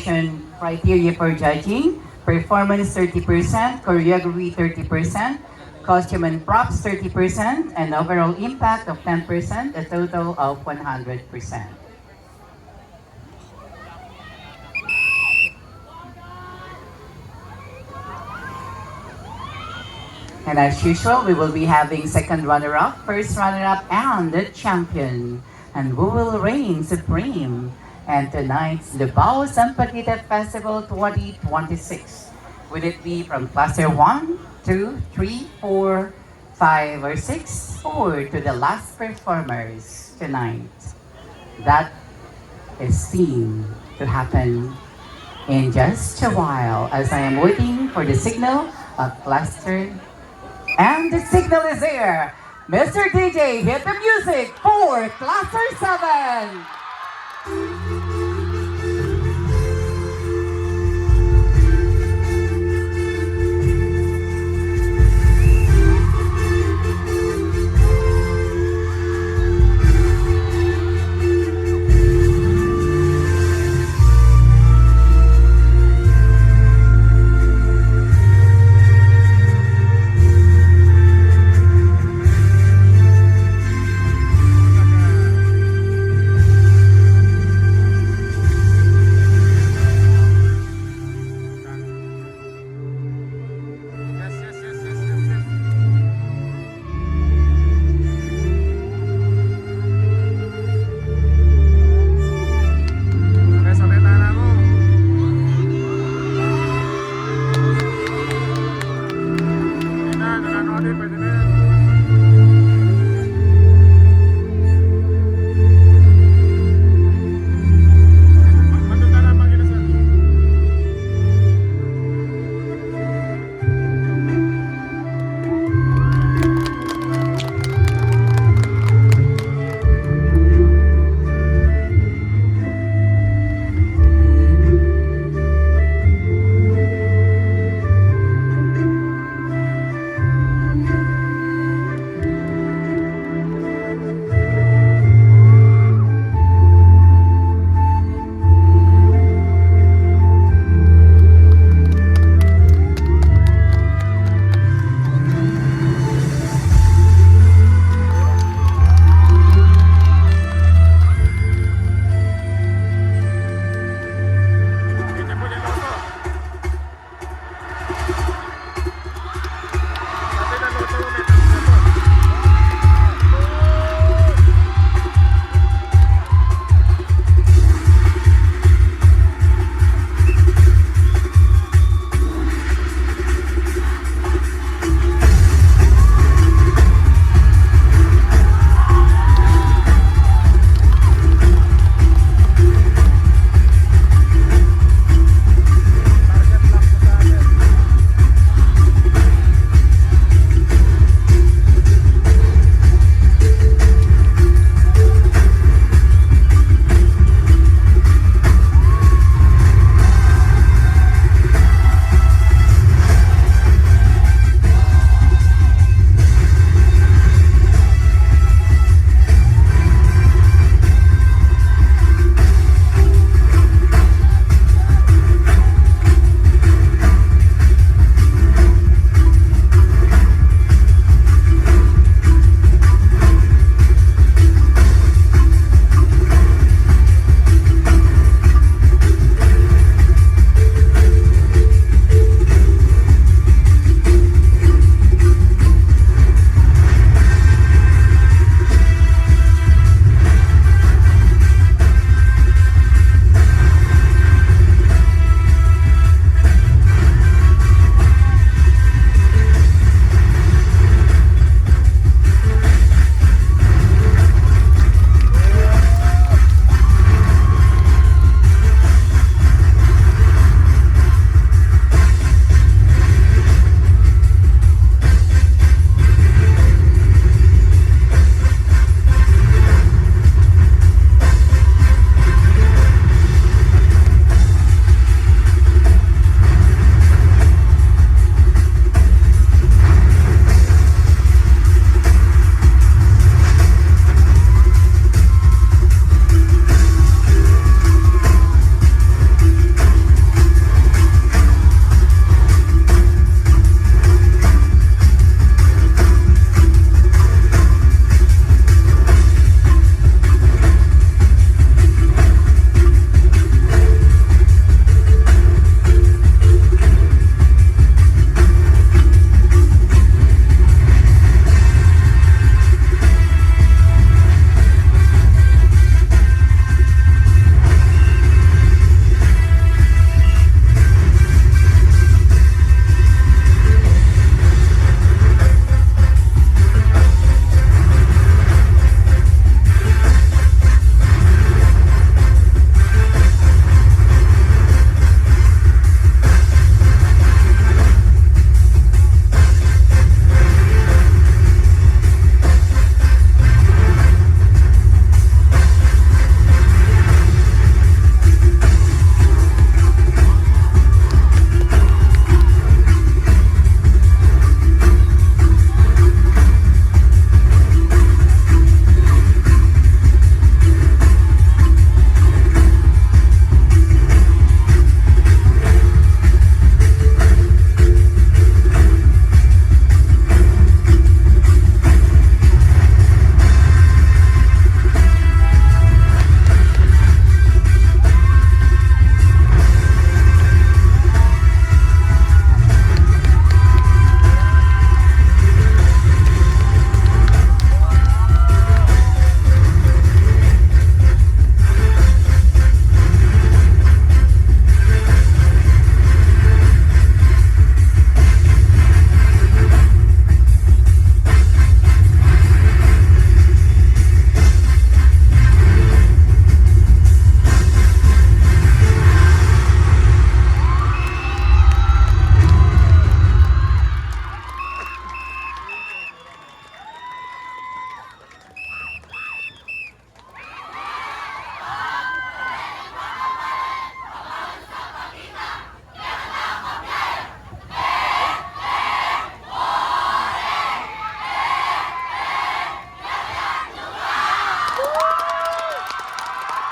criteria for judging: performance 30%, choreography 30%, costume and props 30%, and overall impact of 10%, a total of 100%. And as usual, we will be having second runner-up, first runner-up, and the champion. And who will reign supreme? And tonight's Lubao Sampaguita Festival 2026. Will it be from cluster 1, 2, 3, 4, 5, or 6, or to the last performers tonight? That is seen to happen in just a while as I am waiting for the signal of cluster. And the signal is here. Mr. DJ, hit the music for Cluster 7.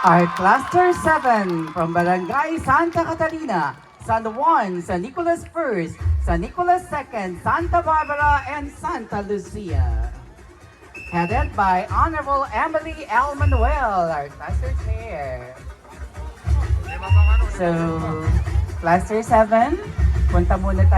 Our Cluster 7 from Barangay Santa Catalina, San Juan, San Nicolas First, San Nicolas Second, Santa Barbara, and Santa Lucia. Headed by Honorable Emily L. Manuel, our cluster chair. So, Cluster 7, punta muna tayo.